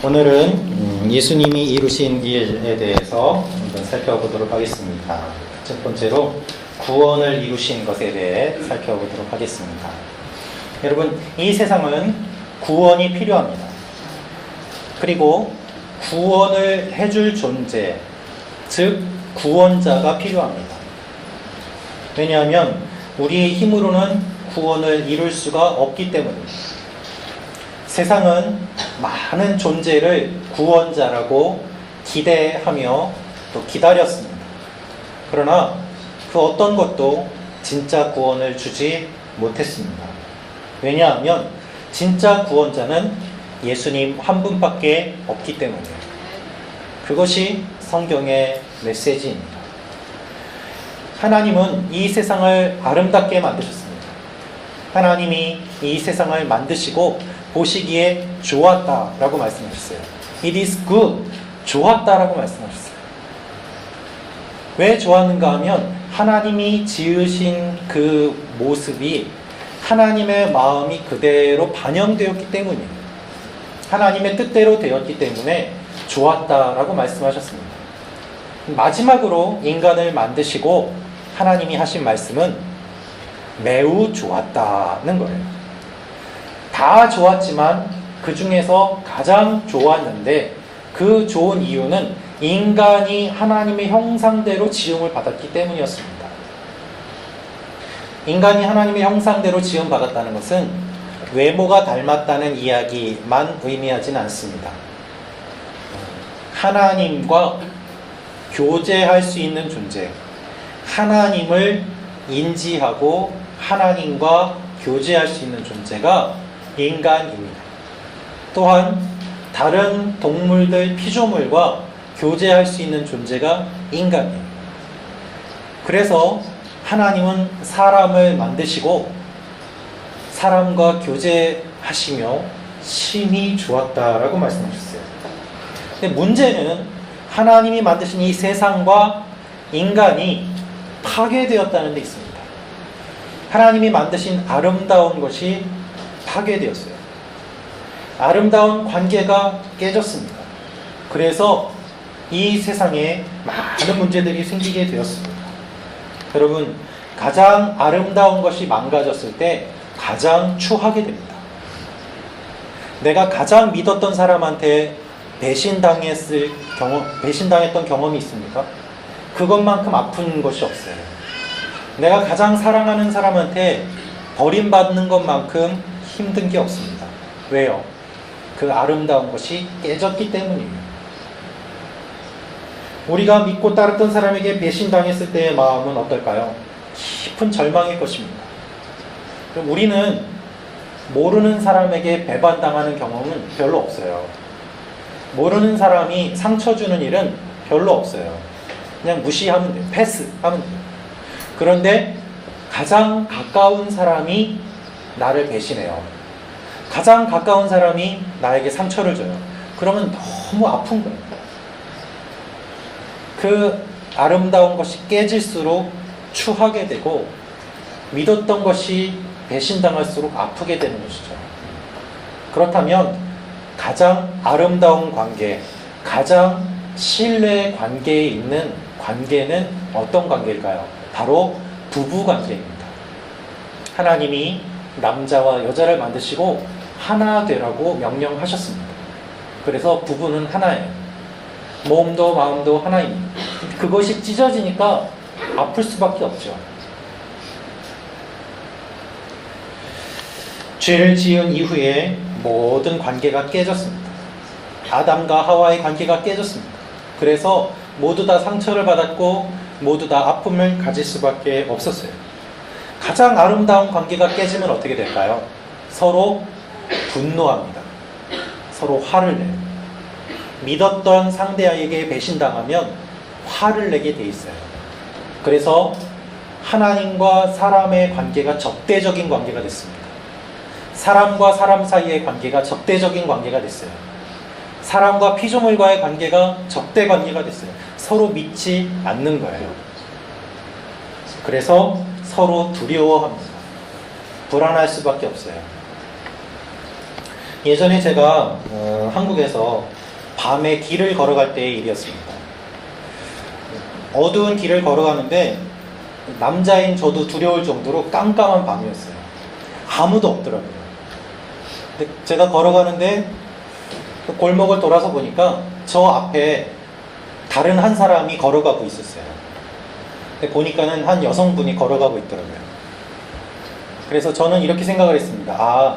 오늘은 예수님이 이루신 일에 대해서 한번 살펴보도록 하겠습니다. 첫 번째로 구원을 이루신 것에 대해 살펴보도록 하겠습니다. 여러분, 이 세상은 구원이 필요합니다. 그리고 구원을 해줄 존재, 즉 구원자가 필요합니다. 왜냐하면 우리의 힘으로는 구원을 이룰 수가 없기 때문입니다. 세상은 많은 존재를 구원자라고 기대하며 또 기다렸습니다. 그러나 그 어떤 것도 진짜 구원을 주지 못했습니다. 왜냐하면 진짜 구원자는 예수님 한 분밖에 없기 때문이에요. 그것이 성경의 메시지입니다. 하나님은 이 세상을 아름답게 만드셨습니다. 하나님이 이 세상을 만드시고 보시기에 좋았다라고 말씀하셨어요. It is good. 좋았다라고 말씀하셨어요. 왜 좋았는가 하면 하나님이 지으신 그 모습이 하나님의 마음이 그대로 반영되었기 때문이에요. 하나님의 뜻대로 되었기 때문에 좋았다라고 말씀하셨습니다. 마지막으로 인간을 만드시고 하나님이 하신 말씀은 매우 좋았다는 거예요. 다 좋았지만 그 중에서 가장 좋았는데 그 좋은 이유는 인간이 하나님의 형상대로 지음을 받았기 때문이었습니다. 인간이 하나님의 형상대로 지음 받았다는 것은 외모가 닮았다는 이야기만 의미하진 않습니다. 하나님과 교제할 수 있는 존재, 하나님을 인지하고 하나님과 교제할 수 있는 존재가 인간입니다. 또한 다른 동물들, 피조물과 교제할 수 있는 존재가 인간이에요. 그래서 하나님은 사람을 만드시고 사람과 교제하시며 심히 좋았다라고 말씀하셨어요. 근데 문제는 하나님이 만드신 이 세상과 인간이 파괴되었다는 데 있습니다. 하나님이 만드신 아름다운 것이 파괴되었어요. 아름다운 관계가 깨졌습니다. 그래서 이 세상에 많은 문제들이 생기게 되었습니다. 여러분, 가장 아름다운 것이 망가졌을 때 가장 추하게 됩니다. 내가 가장 믿었던 사람한테 배신당했던 경험이 있습니까? 그것만큼 아픈 것이 없어요. 내가 가장 사랑하는 사람한테 버림받는 것만큼 힘든 게 없습니다. 왜요? 그 아름다운 것이 깨졌기 때문이에요. 우리가 믿고 따랐던 사람에게 배신당했을 때의 마음은 어떨까요? 깊은 절망일 것입니다. 우리는 모르는 사람에게 배반당하는 경험은 별로 없어요. 모르는 사람이 상처 주는 일은 별로 없어요. 그냥 무시하면 돼요. 패스하면 돼요. 그런데 가장 가까운 사람이 나를 배신해요. 가장 가까운 사람이 나에게 상처를 줘요. 그러면 너무 아픈 거예요. 그 아름다운 것이 깨질수록 추하게 되고 믿었던 것이 배신당할수록 아프게 되는 것이죠. 그렇다면 가장 아름다운 관계, 가장 신뢰 관계에 있는 관계는 어떤 관계일까요? 바로 부부 관계입니다. 하나님이 남자와 여자를 만드시고 하나 되라고 명령하셨습니다. 그래서 부부는 하나예요. 몸도 마음도 하나입니다. 그것이 찢어지니까 아플 수밖에 없죠. 죄를 지은 이후에 모든 관계가 깨졌습니다. 아담과 하와의 관계가 깨졌습니다. 그래서 모두 다 상처를 받았고 모두 다 아픔을 가질 수밖에 없었어요. 가장 아름다운 관계가 깨지면 어떻게 될까요? 서로 분노합니다. 서로 화를 내요. 믿었던 상대에게 배신당하면 화를 내게 돼 있어요. 그래서 하나님과 사람의 관계가 적대적인 관계가 됐습니다. 사람과 사람 사이의 관계가 적대적인 관계가 됐어요. 사람과 피조물과의 관계가 적대 관계가 됐어요. 서로 믿지 않는 거예요. 그래서 서로 두려워합니다. 불안할 수밖에 없어요. 예전에 제가 한국에서 밤에 길을 걸어갈 때의 일이었습니다. 어두운 길을 걸어가는데 남자인 저도 두려울 정도로 깜깜한 밤이었어요. 아무도 없더라고요. 근데 제가 걸어가는데 그 골목을 돌아서 보니까 저 앞에 다른 한 사람이 걸어가고 있었어요. 근데 보니까는 한 여성분이 걸어가고 있더라고요. 그래서 저는 이렇게 생각을 했습니다.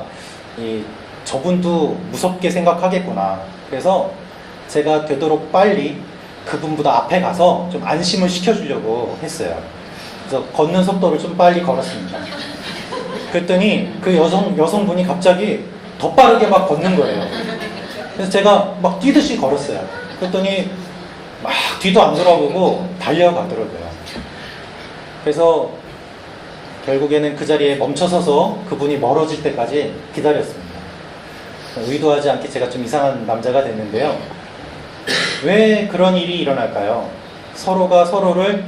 저분도 무섭게 생각하겠구나. 그래서 제가 되도록 빨리 그분보다 앞에 가서 좀 안심을 시켜주려고 했어요. 그래서 걷는 속도를 좀 빨리 걸었습니다. 그랬더니 그 여성분이 갑자기 더 빠르게 막 걷는 거예요. 그래서 제가 막 뛰듯이 걸었어요. 그랬더니 막 뒤도 안 돌아보고 달려가더라고요. 그래서 결국에는 그 자리에 멈춰서서 그분이 멀어질 때까지 기다렸습니다. 의도하지 않게 제가 좀 이상한 남자가 됐는데요. 왜 그런 일이 일어날까요? 서로가 서로를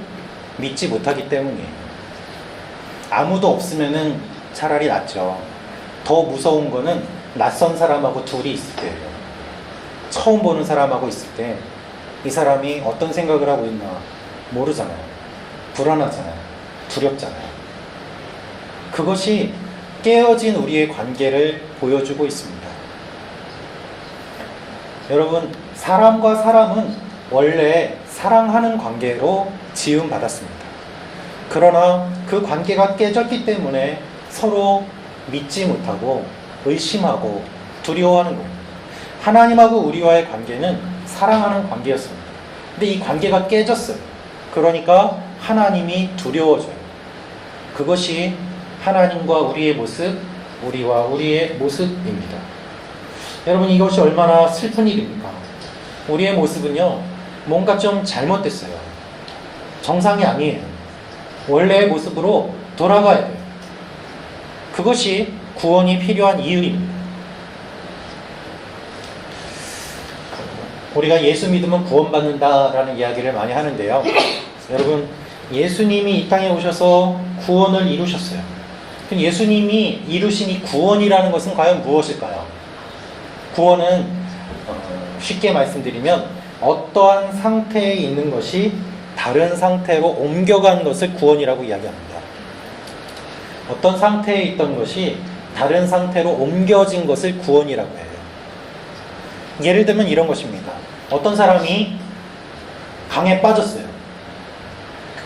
믿지 못하기 때문이에요. 아무도 없으면은 차라리 낫죠. 더 무서운 거는 낯선 사람하고 둘이 있을 때예요. 처음 보는 사람하고 있을 때 이 사람이 어떤 생각을 하고 있나 모르잖아요. 불안하잖아요. 두렵잖아요. 그것이 깨어진 우리의 관계를 보여주고 있습니다. 여러분, 사람과 사람은 원래 사랑하는 관계로 지음받았습니다. 그러나 그 관계가 깨졌기 때문에 서로 믿지 못하고 의심하고 두려워하는 거예요. 하나님하고 우리와의 관계는 사랑하는 관계였습니다. 근데 이 관계가 깨졌어요. 그러니까 하나님이 두려워져요. 그것이 하나님과 우리의 모습, 우리와 우리의 모습입니다. 여러분, 이것이 얼마나 슬픈 일입니까? 우리의 모습은요, 뭔가 좀 잘못됐어요. 정상이 아니에요. 원래의 모습으로 돌아가야 돼요. 그것이 구원이 필요한 이유입니다. 우리가 예수 믿으면 구원받는다라는 이야기를 많이 하는데요. 여러분, 예수님이 이 땅에 오셔서 구원을 이루셨어요. 예수님이 이루신 이 구원이라는 것은 과연 무엇일까요? 구원은 쉽게 말씀드리면 어떠한 상태에 있는 것이 다른 상태로 옮겨간 것을 구원이라고 이야기합니다. 어떤 상태에 있던 것이 다른 상태로 옮겨진 것을 구원이라고 해요. 예를 들면 이런 것입니다. 어떤 사람이 강에 빠졌어요.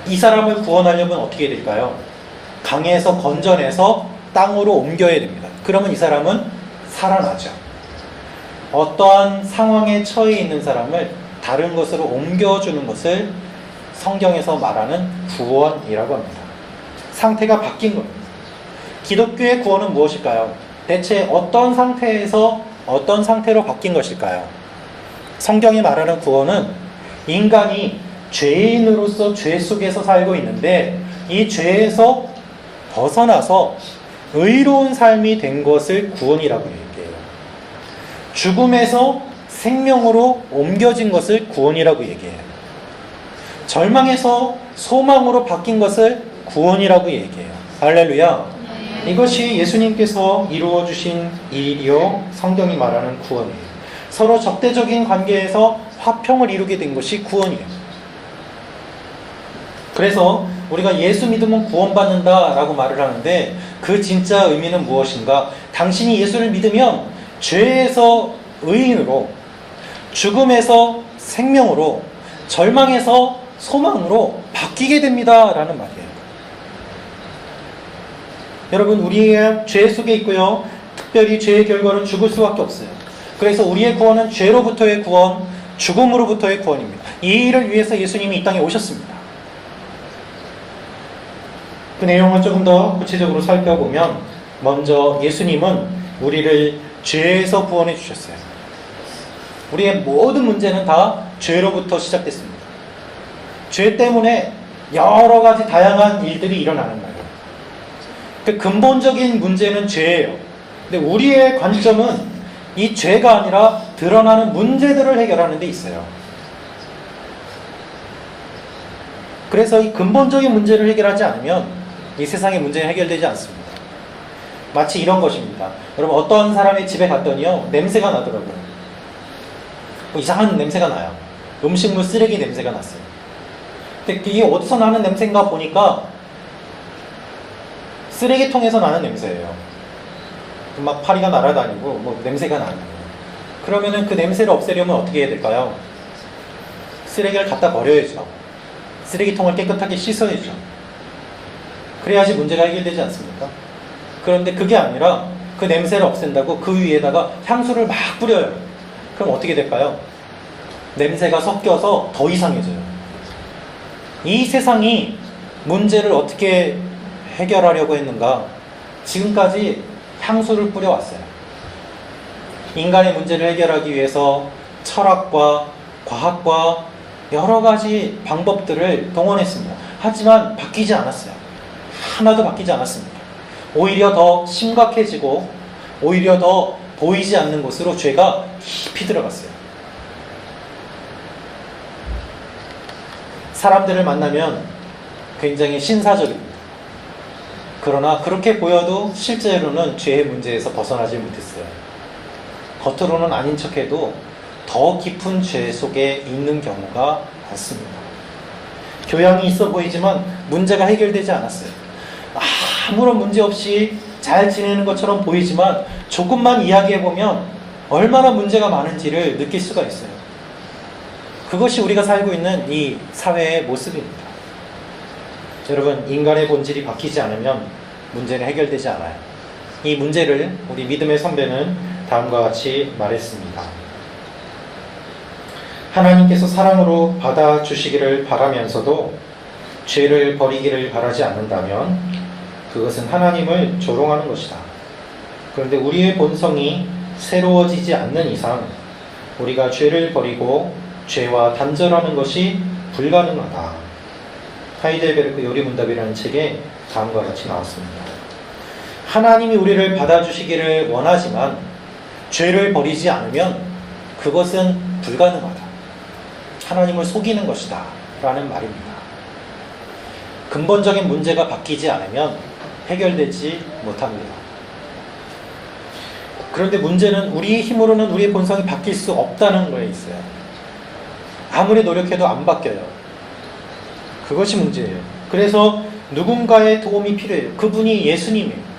이 사람을 구원하려면 어떻게 될까요? 강에서 건져내서 땅으로 옮겨야 됩니다. 그러면 이 사람은 살아나죠. 어떠한 상황에 처해 있는 사람을 다른 것으로 옮겨주는 것을 성경에서 말하는 구원이라고 합니다. 상태가 바뀐 겁니다. 기독교의 구원은 무엇일까요? 대체 어떤 상태에서 어떤 상태로 바뀐 것일까요? 성경이 말하는 구원은 인간이 죄인으로서 죄 속에서 살고 있는데 이 죄에서 벗어나서 의로운 삶이 된 것을 구원이라고 얘기해요. 죽음에서 생명으로 옮겨진 것을 구원이라고 얘기해요. 절망에서 소망으로 바뀐 것을 구원이라고 얘기해요. 할렐루야. 이것이 예수님께서 이루어 주신 일이요, 성경이 말하는 구원이에요. 서로 적대적인 관계에서 화평을 이루게 된 것이 구원이에요. 그래서 우리가 예수 믿으면 구원받는다 라고 말을 하는데 그 진짜 의미는 무엇인가? 당신이 예수를 믿으면 죄에서 의인으로, 죽음에서 생명으로, 절망에서 소망으로 바뀌게 됩니다 라는 말이에요. 여러분, 우리의 죄 속에 있고요, 특별히 죄의 결과는 죽을 수밖에 없어요. 그래서 우리의 구원은 죄로부터의 구원, 죽음으로부터의 구원입니다. 이 일을 위해서 예수님이 이 땅에 오셨습니다. 그 내용을 조금 더 구체적으로 살펴보면, 먼저 예수님은 우리를 죄에서 구원해 주셨어요. 우리의 모든 문제는 다 죄로부터 시작됐습니다. 죄 때문에 여러 가지 다양한 일들이 일어나는 거예요. 그 근본적인 문제는 죄예요. 근데 우리의 관점은 이 죄가 아니라 드러나는 문제들을 해결하는 데 있어요. 그래서 이 근본적인 문제를 해결하지 않으면 이 세상의 문제는 해결되지 않습니다. 마치 이런 것입니다. 여러분, 어떤 사람의 집에 갔더니요, 냄새가 나더라고요. 뭐 이상한 냄새가 나요. 음식물 쓰레기 냄새가 났어요. 근데 이게 어디서 나는 냄새인가 보니까 쓰레기통에서 나는 냄새예요. 막 파리가 날아다니고 뭐 냄새가 나는 거예요. 그러면은 그 냄새를 없애려면 어떻게 해야 될까요? 쓰레기를 갖다 버려야죠. 쓰레기통을 깨끗하게 씻어야죠. 그래야지 문제가 해결되지 않습니까? 그런데 그게 아니라 그 냄새를 없앤다고 그 위에다가 향수를 막 뿌려요. 그럼 어떻게 될까요? 냄새가 섞여서 더 이상해져요. 이 세상이 문제를 어떻게 해결하려고 했는가? 지금까지 향수를 뿌려왔어요. 인간의 문제를 해결하기 위해서 철학과 과학과 여러 가지 방법들을 동원했습니다. 하지만 바뀌지 않았어요. 하나도 바뀌지 않았습니다. 오히려 더 심각해지고 오히려 더 보이지 않는 곳으로 죄가 깊이 들어갔어요. 사람들을 만나면 굉장히 신사적입니다. 그러나 그렇게 보여도 실제로는 죄의 문제에서 벗어나지 못했어요. 겉으로는 아닌 척해도 더 깊은 죄 속에 있는 경우가 많습니다. 교양이 있어 보이지만 문제가 해결되지 않았어요. 아무런 문제 없이 잘 지내는 것처럼 보이지만 조금만 이야기해보면 얼마나 문제가 많은지를 느낄 수가 있어요. 그것이 우리가 살고 있는 이 사회의 모습입니다. 여러분, 인간의 본질이 바뀌지 않으면 문제는 해결되지 않아요. 이 문제를 우리 믿음의 선배는 다음과 같이 말했습니다. 하나님께서 사랑으로 받아주시기를 바라면서도 죄를 버리기를 바라지 않는다면 그것은 하나님을 조롱하는 것이다. 그런데 우리의 본성이 새로워지지 않는 이상 우리가 죄를 버리고 죄와 단절하는 것이 불가능하다. 하이델베르크 요리문답이라는 책에 다음과 같이 나왔습니다. 하나님이 우리를 받아주시기를 원하지만 죄를 버리지 않으면 그것은 불가능하다. 하나님을 속이는 것이다 라는 말입니다. 근본적인 문제가 바뀌지 않으면 해결되지 못합니다. 그런데 문제는 우리의 힘으로는 우리의 본성이 바뀔 수 없다는 거에 있어요. 아무리 노력해도 안 바뀌어요. 그것이 문제예요. 그래서 누군가의 도움이 필요해요. 그분이 예수님이에요.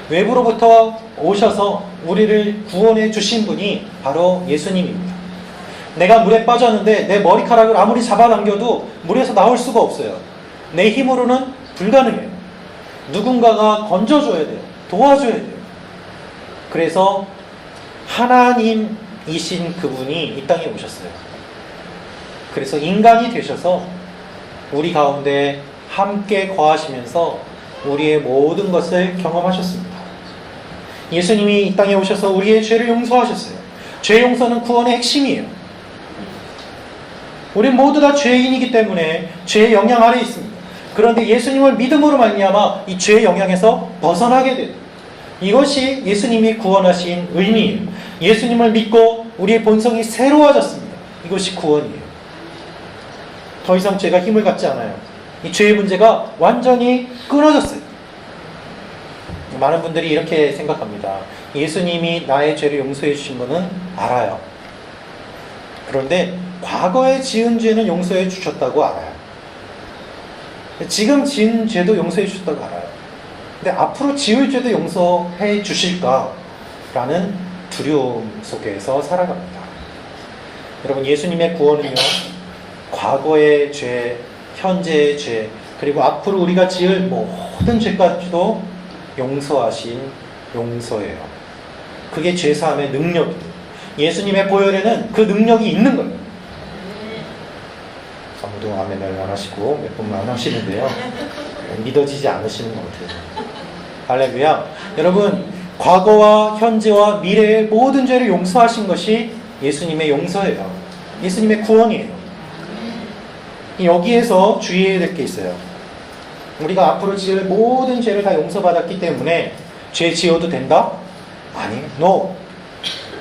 외부로부터 오셔서 우리를 구원해 주신 분이 바로 예수님입니다. 내가 물에 빠졌는데 내 머리카락을 아무리 잡아당겨도 물에서 나올 수가 없어요. 내 힘으로는 불가능해요. 누군가가 건져줘야 돼요. 도와줘야 돼요. 그래서 하나님이신 그분이 이 땅에 오셨어요. 그래서 인간이 되셔서 우리 가운데 함께 거하시면서 우리의 모든 것을 경험하셨습니다. 예수님이 이 땅에 오셔서 우리의 죄를 용서하셨어요. 죄 용서는 구원의 핵심이에요. 우리 모두 다 죄인이기 때문에 죄의 영향 아래에 있습니다. 그런데 예수님을 믿음으로 말미암아 이 죄의 영향에서 벗어나게 돼요. 이것이 예수님이 구원하신 의미예요. 예수님을 믿고 우리의 본성이 새로워졌습니다. 이것이 구원이에요. 더 이상 죄가 힘을 갖지 않아요. 이 죄의 문제가 완전히 끊어졌어요. 많은 분들이 이렇게 생각합니다. 예수님이 나의 죄를 용서해 주신 것은 알아요. 그런데 과거에 지은 죄는 용서해 주셨다고 알아요. 지금 지은 죄도 용서해 주셨다고 알아요. 근데 앞으로 지을 죄도 용서해 주실까라는 두려움 속에서 살아갑니다. 여러분, 예수님의 구원은요, 과거의 죄, 현재의 죄, 그리고 앞으로 우리가 지을 모든 죄까지도 용서하신 용서예요. 그게 죄사함의 능력이에요. 예수님의 보혈에는 그 능력이 있는 거예요. 아무도 아멘을 안 하시고 몇 분만 안 하시는데요. 믿어지지 않으시는 것 같아요. 할렐루야. 여러분, 과거와 현재와 미래의 모든 죄를 용서하신 것이 예수님의 용서예요. 예수님의 구원이에요. 여기에서 주의해야 될 게 있어요. 우리가 앞으로 지을 모든 죄를 다 용서받았기 때문에 죄 지어도 된다? 아니, no.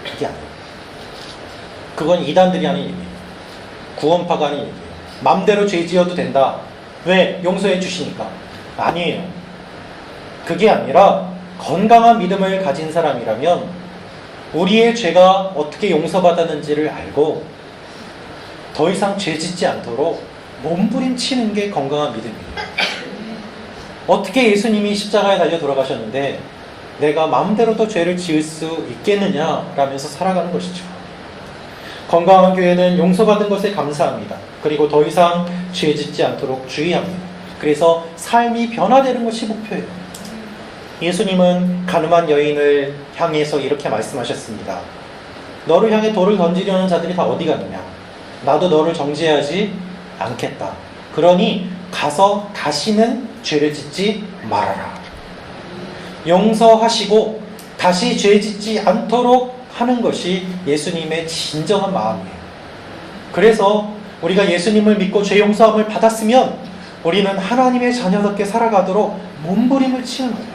그게 아니에요. 그건 이단들이 하는 얘기예요. 구원파가 하는 얘기예요. 맘대로 죄 지어도 된다. 왜? 용서해 주시니까. 아니에요. 그게 아니라 건강한 믿음을 가진 사람이라면 우리의 죄가 어떻게 용서받았는지를 알고 더 이상 죄 짓지 않도록 몸부림치는 게 건강한 믿음이에요. 어떻게 예수님이 십자가에 달려 돌아가셨는데 내가 마음대로 더 죄를 지을 수 있겠느냐 라면서 살아가는 것이죠. 건강한 교회는 용서받은 것에 감사합니다. 그리고 더 이상 죄 짓지 않도록 주의합니다. 그래서 삶이 변화되는 것이 목표예요. 예수님은 가늠한 여인을 향해서 이렇게 말씀하셨습니다. 너를 향해 돌을 던지려는 자들이 다 어디 갔느냐? 나도 너를 정죄하지 않겠다. 그러니 가서 다시는 죄를 짓지 말아라. 용서하시고 다시 죄 짓지 않도록 하는 것이 예수님의 진정한 마음이에요. 그래서 우리가 예수님을 믿고 죄 용서함을 받았으면 우리는 하나님의 자녀답게 살아가도록 몸부림을 치는 거예요.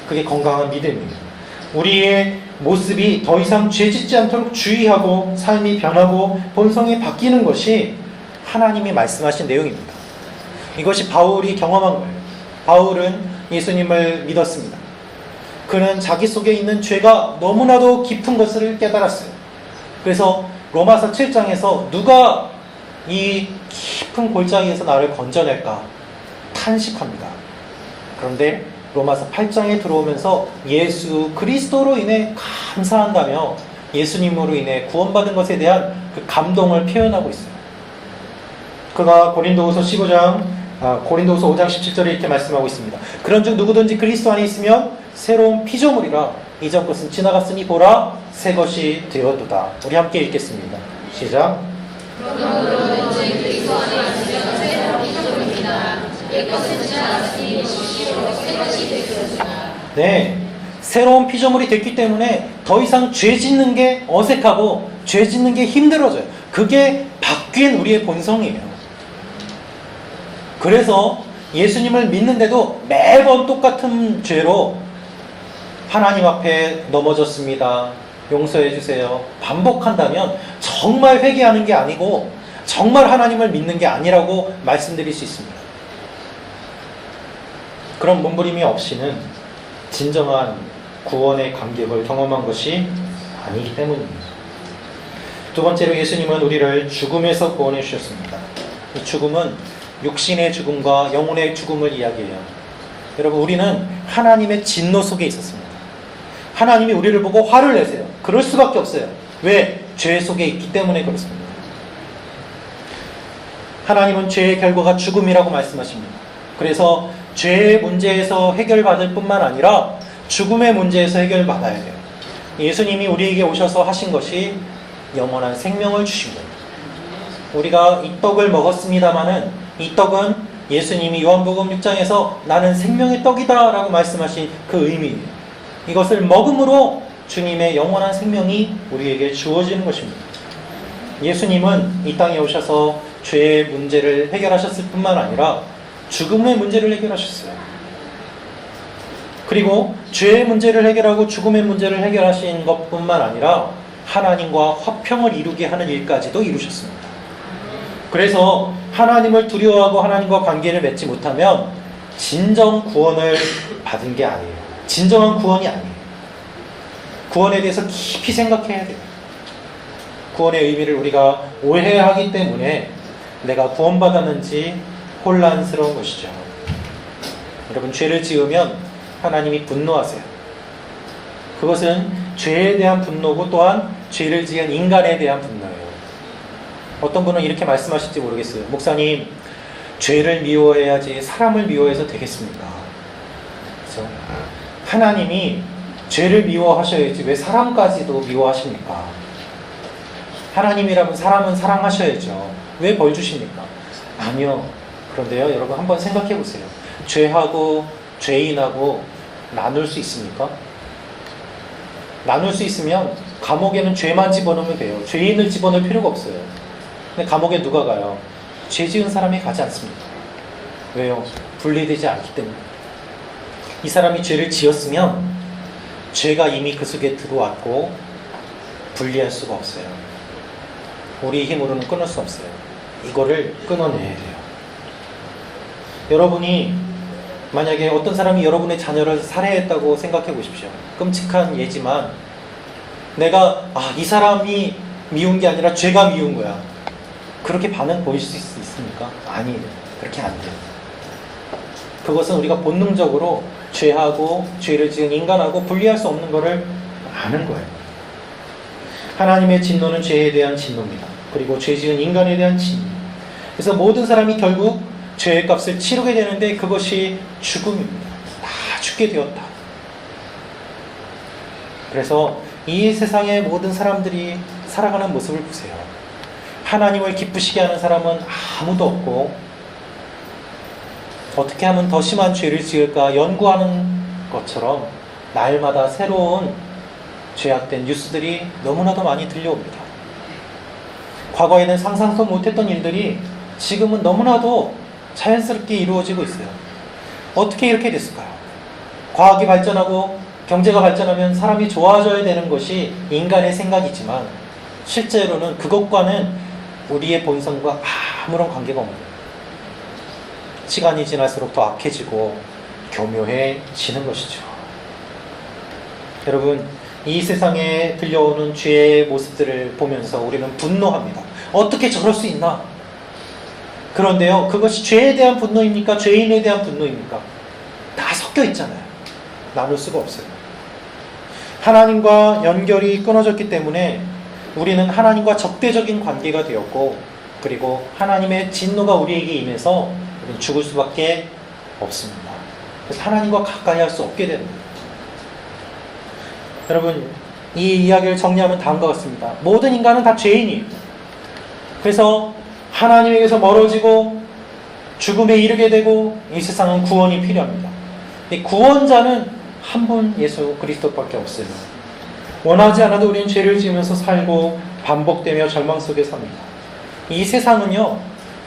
그게 건강한 믿음이에요. 우리의 모습이 더 이상 죄 짓지 않도록 주의하고 삶이 변하고 본성이 바뀌는 것이 하나님이 말씀하신 내용입니다. 이것이 바울이 경험한 거예요. 바울은 예수님을 믿었습니다. 그는 자기 속에 있는 죄가 너무나도 깊은 것을 깨달았어요. 그래서 로마서 7장에서 누가 이 깊은 골짜기에서 나를 건져낼까 탄식합니다. 그런데 로마서 8장에 들어오면서 예수 그리스도로 인해 감사한다며 예수님으로 인해 구원받은 것에 대한 그 감동을 표현하고 있어요. 그가 고린도후서 5장 17절에 이렇게 말씀하고 있습니다. 그런즉 누구든지 그리스도 안에 있으면 새로운 피조물이라 이전 것은 지나갔으니 보라 새 것이 되었도다. 우리 함께 읽겠습니다. 시작. 누구든지 그리스도 안에 있으면 새로운 피조물이다. 옛 것은 지나갔으니 보시로 새 것이 되었도다. 네, 새로운 피조물이 됐기 때문에 더 이상 죄 짓는 게 어색하고 죄 짓는 게 힘들어져요. 그게 바뀐 우리의 본성이에요. 그래서 예수님을 믿는데도 매번 똑같은 죄로 하나님 앞에 넘어졌습니다. 용서해 주세요. 반복한다면 정말 회개하는 게 아니고 정말 하나님을 믿는 게 아니라고 말씀드릴 수 있습니다. 그런 몸부림이 없이는 진정한 구원의 감격을 경험한 것이 아니기 때문입니다. 두 번째로 예수님은 우리를 죽음에서 구원해 주셨습니다. 이 죽음은 육신의 죽음과 영혼의 죽음을 이야기해요. 여러분, 우리는 하나님의 진노 속에 있었습니다. 하나님이 우리를 보고 화를 내세요. 그럴 수밖에 없어요. 왜? 죄 속에 있기 때문에 그렇습니다. 하나님은 죄의 결과가 죽음이라고 말씀하십니다. 그래서 죄의 문제에서 해결받을 뿐만 아니라 죽음의 문제에서 해결받아야 돼요. 예수님이 우리에게 오셔서 하신 것이 영원한 생명을 주신 거예요. 우리가 이 떡을 먹었습니다마는 이 떡은 예수님이 요한복음 6장에서 나는 생명의 떡이다 라고 말씀하신 그 의미예요. 이것을 먹음으로 주님의 영원한 생명이 우리에게 주어지는 것입니다. 예수님은 이 땅에 오셔서 죄의 문제를 해결하셨을 뿐만 아니라 죽음의 문제를 해결하셨어요. 그리고 죄의 문제를 해결하고 죽음의 문제를 해결하신 것뿐만 아니라 하나님과 화평을 이루게 하는 일까지도 이루셨습니다. 그래서 하나님을 두려워하고 하나님과 관계를 맺지 못하면 진정 구원을 받은 게 아니에요. 진정한 구원이 아니에요. 구원에 대해서 깊이 생각해야 돼요. 구원의 의미를 우리가 오해하기 때문에 내가 구원받았는지 혼란스러운 것이죠. 여러분, 죄를 지으면 하나님이 분노하세요. 그것은 죄에 대한 분노고 또한 죄를 지은 인간에 대한 분노예요. 어떤 분은 이렇게 말씀하실지 모르겠어요. 목사님, 죄를 미워해야지 사람을 미워해서 되겠습니까? 그렇죠? 하나님이 죄를 미워하셔야지 왜 사람까지도 미워하십니까? 하나님이라면 사람은 사랑하셔야죠. 왜 벌 주십니까? 아니요. 그런데요, 여러분 한번 생각해 보세요. 죄하고 죄인하고 나눌 수 있습니까? 나눌 수 있으면 감옥에는 죄만 집어넣으면 돼요. 죄인을 집어넣을 필요가 없어요. 근데 감옥에 누가 가요? 죄 지은 사람이 가지 않습니다. 왜요? 분리되지 않기 때문에. 이 사람이 죄를 지었으면 죄가 이미 그 속에 들어왔고 분리할 수가 없어요. 우리의 힘으로는 끊을 수 없어요. 이거를 끊어내야 돼요. 여러분이 만약에 어떤 사람이 여러분의 자녀를 살해했다고 생각해 보십시오. 끔찍한 예지만 내가 이 사람이 미운 게 아니라 죄가 미운 거야. 그렇게 반응 보이실 수 있습니까? 아니에요. 그렇게 안 돼요. 그것은 우리가 본능적으로 죄하고 죄를 지은 인간하고 분리할 수 없는 것을 아는 거예요. 하나님의 진노는 죄에 대한 진노입니다. 그리고 죄 지은 인간에 대한 진노. 그래서 모든 사람이 결국 죄의 값을 치르게 되는데 그것이 죽음입니다. 다 죽게 되었다. 그래서 이 세상의 모든 사람들이 살아가는 모습을 보세요. 하나님을 기쁘시게 하는 사람은 아무도 없고, 어떻게 하면 더 심한 죄를 지을까 연구하는 것처럼 날마다 새로운 죄악된 뉴스들이 너무나도 많이 들려옵니다. 과거에는 상상도 못했던 일들이 지금은 너무나도 자연스럽게 이루어지고 있어요. 어떻게 이렇게 됐을까요? 과학이 발전하고 경제가 발전하면 사람이 좋아져야 되는 것이 인간의 생각이지만 실제로는 그것과는 우리의 본성과 아무런 관계가 없는 거예요. 시간이 지날수록 더 악해지고 교묘해지는 것이죠. 여러분, 이 세상에 들려오는 죄의 모습들을 보면서 우리는 분노합니다. 어떻게 저럴 수 있나? 그런데요, 그것이 죄에 대한 분노입니까? 죄인에 대한 분노입니까? 다 섞여 있잖아요. 나눌 수가 없어요. 하나님과 연결이 끊어졌기 때문에 우리는 하나님과 적대적인 관계가 되었고, 그리고 하나님의 진노가 우리에게 임해서 우리는 죽을 수밖에 없습니다. 그래서 하나님과 가까이 할 수 없게 됩니다. 여러분, 이 이야기를 정리하면 다음과 같습니다. 모든 인간은 다 죄인이에요. 그래서 하나님에게서 멀어지고 죽음에 이르게 되고 이 세상은 구원이 필요합니다. 이 구원자는 한 분 예수 그리스도밖에 없어요. 원하지 않아도 우리는 죄를 지으면서 살고 반복되며 절망 속에 삽니다. 이 세상은요,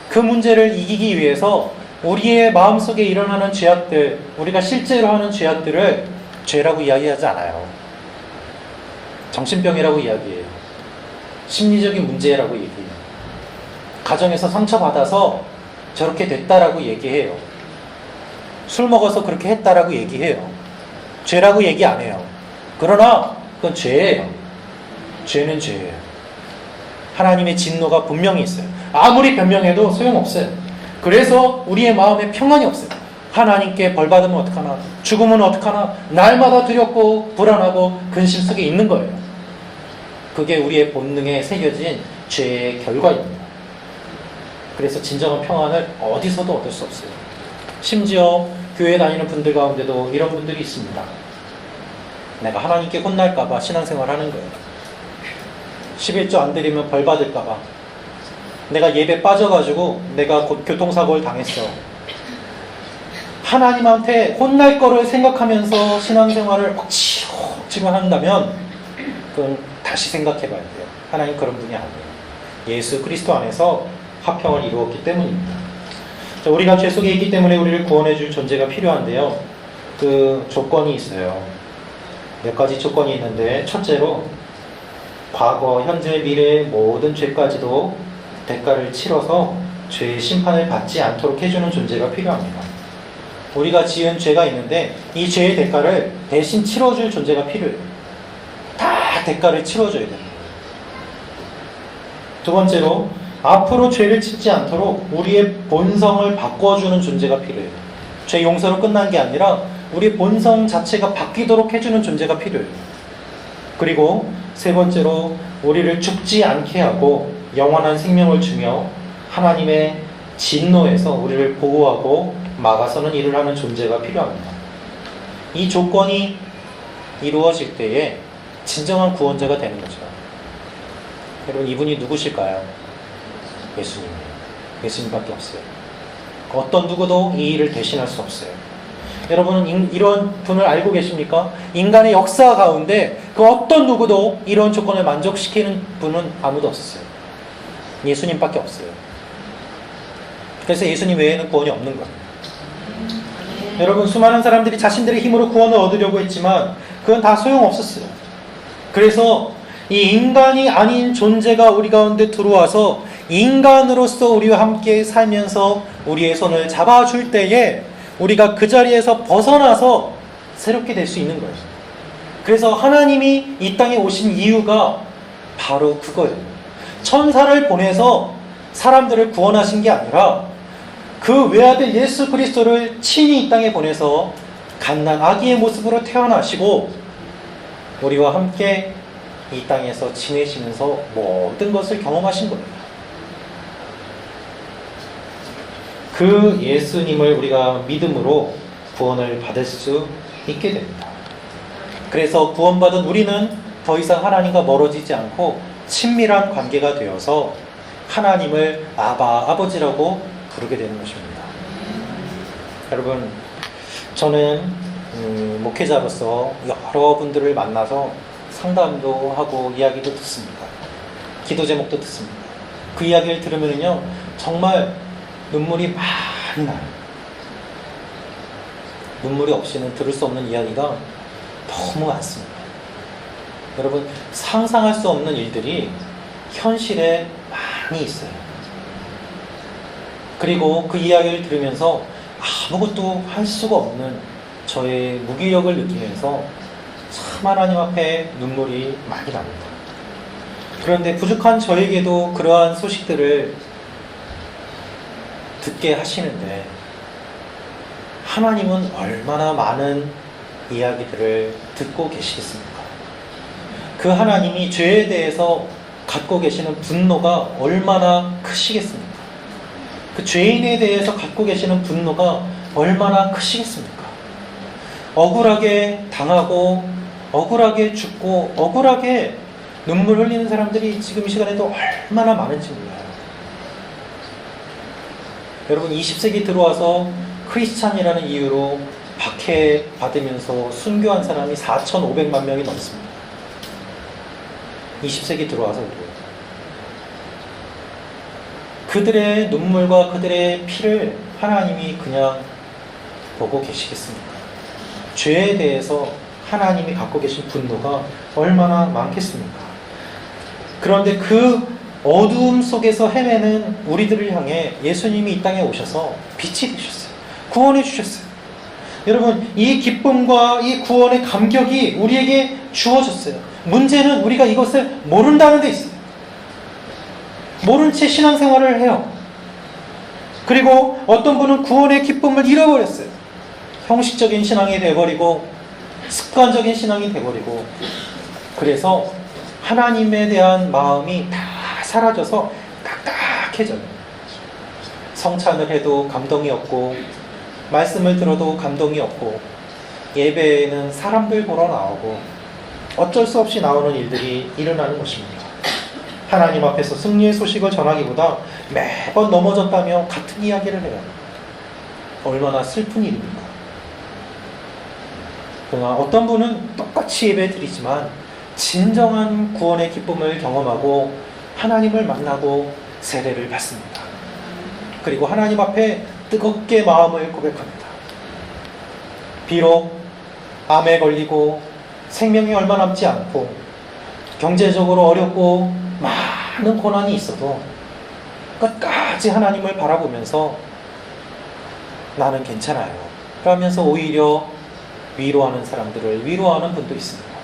그 문제를 이기기 위해서 우리의 마음속에 일어나는 죄악들, 우리가 실제로 하는 죄악들을 죄라고 이야기하지 않아요. 정신병이라고 이야기해요. 심리적인 문제라고 얘기해요. 가정에서 상처받아서 저렇게 됐다라고 얘기해요. 술 먹어서 그렇게 했다라고 얘기해요. 죄라고 얘기 안 해요. 그러나 그건 죄예요. 죄는 죄예요. 하나님의 진노가 분명히 있어요. 아무리 변명해도 소용없어요. 그래서 우리의 마음에 평안이 없어요. 하나님께 벌 받으면 어떡하나, 죽으면 어떡하나, 날마다 두렵고 불안하고 근심 속에 있는 거예요. 그게 우리의 본능에 새겨진 죄의 결과입니다. 그래서 진정한 평안을 어디서도 얻을 수 없어요. 심지어 교회 다니는 분들 가운데도 이런 분들이 있습니다. 내가 하나님께 혼날까봐 신앙생활 하는 거예요. 11조 안 드리면 벌 받을까봐. 내가 예배 빠져가지고 내가 곧 교통사고를 당했어. 하나님한테 혼날 거를 생각하면서 신앙생활을 억지로 한다면 그건 다시 생각해 봐야 돼요. 하나님 그런 분이 아니에요. 예수 그리스도 안에서 화평을 이루었기 때문입니다. 자, 우리가 죄 속에 있기 때문에 우리를 구원해 줄 존재가 필요한데요. 그 조건이 있어요. 몇 가지 조건이 있는데, 첫째로 과거, 현재, 미래의 모든 죄까지도 대가를 치러서 죄의 심판을 받지 않도록 해주는 존재가 필요합니다. 우리가 지은 죄가 있는데 이 죄의 대가를 대신 치러줄 존재가 필요해요. 다 대가를 치러줘야 됩니다. 두 번째로 앞으로 죄를 짓지 않도록 우리의 본성을 바꿔주는 존재가 필요해요. 죄 용서로 끝난 게 아니라 우리 본성 자체가 바뀌도록 해주는 존재가 필요해요. 그리고 세 번째로 우리를 죽지 않게 하고 영원한 생명을 주며 하나님의 진노에서 우리를 보호하고 막아서는 일을 하는 존재가 필요합니다. 이 조건이 이루어질 때에 진정한 구원자가 되는 거죠. 여러분, 이분이 누구실까요? 예수님이에요. 예수님밖에 없어요. 어떤 누구도 이 일을 대신할 수 없어요. 여러분은 이런 분을 알고 계십니까? 인간의 역사 가운데 그 어떤 누구도 이런 조건을 만족시키는 분은 아무도 없었어요. 예수님밖에 없어요. 그래서 예수님 외에는 구원이 없는 거예요. 여러분, 수많은 사람들이 자신들의 힘으로 구원을 얻으려고 했지만 그건 다 소용없었어요. 그래서 이 인간이 아닌 존재가 우리 가운데 들어와서 인간으로서 우리와 함께 살면서 우리의 손을 잡아줄 때에 우리가 그 자리에서 벗어나서 새롭게 될 수 있는 거예요. 그래서 하나님이 이 땅에 오신 이유가 바로 그거예요. 천사를 보내서 사람들을 구원하신 게 아니라 그 외아들 예수 그리스도를 친히 이 땅에 보내서 갓난 아기의 모습으로 태어나시고 우리와 함께 이 땅에서 지내시면서 모든 것을 경험하신 겁니다. 그 예수님을 우리가 믿음으로 구원을 받을 수 있게 됩니다. 그래서 구원받은 우리는 더 이상 하나님과 멀어지지 않고 친밀한 관계가 되어서 하나님을 아바, 아버지라고 부르게 되는 것입니다. 여러분, 저는 목회자로서 여러분들을 만나서 상담도 하고 이야기도 듣습니다. 기도 제목도 듣습니다. 그 이야기를 들으면요, 정말 눈물이 많이 나요. 눈물이 없이는 들을 수 없는 이야기가 너무 많습니다. 여러분, 상상할 수 없는 일들이 현실에 많이 있어요. 그리고 그 이야기를 들으면서 아무것도 할 수가 없는 저의 무기력을 느끼면서 참 하나님 앞에 눈물이 많이 납니다. 그런데 부족한 저에게도 그러한 소식들을 듣게 하시는데 하나님은 얼마나 많은 이야기들을 듣고 계시겠습니까? 그 하나님이 죄에 대해서 갖고 계시는 분노가 얼마나 크시겠습니까? 그 죄인에 대해서 갖고 계시는 분노가 얼마나 크시겠습니까? 억울하게 당하고 억울하게 죽고 억울하게 눈물 흘리는 사람들이 지금 이 시간에도 얼마나 많은지 몰라요. 여러분, 20세기 들어와서 크리스찬이라는 이유로 박해받으면서 순교한 사람이 4,500만 명이 넘습니다. 20세기 들어와서 그들의 눈물과 그들의 피를 하나님이 그냥 보고 계시겠습니까? 죄에 대해서 하나님이 갖고 계신 분노가 얼마나 많겠습니까? 그런데 그 어두움 속에서 헤매는 우리들을 향해 예수님이 이 땅에 오셔서 빛이 되셨어요. 구원해 주셨어요. 여러분, 이 기쁨과 이 구원의 감격이 우리에게 주어졌어요. 문제는 우리가 이것을 모른다는 데 있어요. 모른 채 신앙생활을 해요. 그리고 어떤 분은 구원의 기쁨을 잃어버렸어요. 형식적인 신앙이 돼버리고 습관적인 신앙이 돼버리고, 그래서 하나님에 대한 마음이 다 사라져서 딱딱해져요. 성찬을 해도 감동이 없고, 말씀을 들어도 감동이 없고, 예배에는 사람들 보러 나오고, 어쩔 수 없이 나오는 일들이 일어나는 것입니다. 하나님 앞에서 승리의 소식을 전하기보다 매번 넘어졌다며 같은 이야기를 해요. 얼마나 슬픈 일입니까? 그러나 어떤 분은 똑같이 예배 드리지만 진정한 구원의 기쁨을 경험하고 하나님을 만나고 세례를 받습니다. 그리고 하나님 앞에 뜨겁게 마음을 고백합니다. 비록 암에 걸리고 생명이 얼마 남지 않고 경제적으로 어렵고 많은 고난이 있어도 끝까지 하나님을 바라보면서 나는 괜찮아요 그러면서 오히려 위로하는 사람들을 위로하는 분도 있습니다.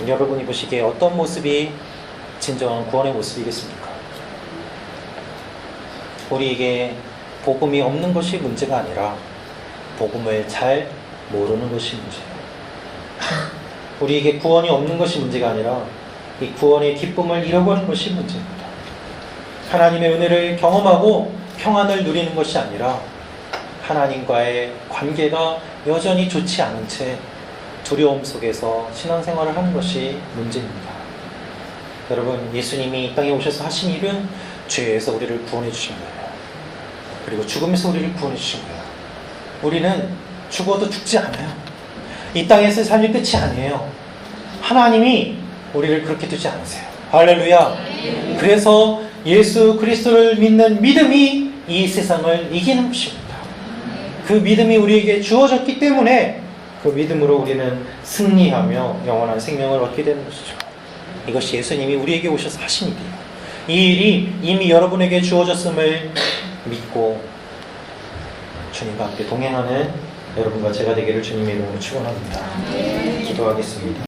여러분이 보시기에 어떤 모습이 진정한 구원의 모습이겠습니까? 우리에게 복음이 없는 것이 문제가 아니라 복음을 잘 모르는 것이 문제예요. 우리에게 구원이 없는 것이 문제가 아니라 이 구원의 기쁨을 잃어버린 것이 문제입니다. 하나님의 은혜를 경험하고 평안을 누리는 것이 아니라 하나님과의 관계가 여전히 좋지 않은 채 두려움 속에서 신앙생활을 하는 것이 문제입니다. 여러분, 예수님이 이 땅에 오셔서 하신 일은 죄에서 우리를 구원해 주신 거예요. 그리고 죽음에서 우리를 구원해 주신 거예요. 우리는 죽어도 죽지 않아요. 이 땅에서 살릴 끝이 아니에요. 하나님이 우리를 그렇게 두지 않으세요. 할렐루야. 그래서 예수 그리스도를 믿는 믿음이 이 세상을 이기는 것입니다. 그 믿음이 우리에게 주어졌기 때문에 그 믿음으로 우리는 승리하며 영원한 생명을 얻게 되는 것이죠. 이것이 예수님이 우리에게 오셔서 하신 일이에요. 이 일이 이미 여러분에게 주어졌음을 믿고 주님과 함께 동행하는 여러분과 제가 되기를 주님의 이름으로 축원합니다. 기도하겠습니다.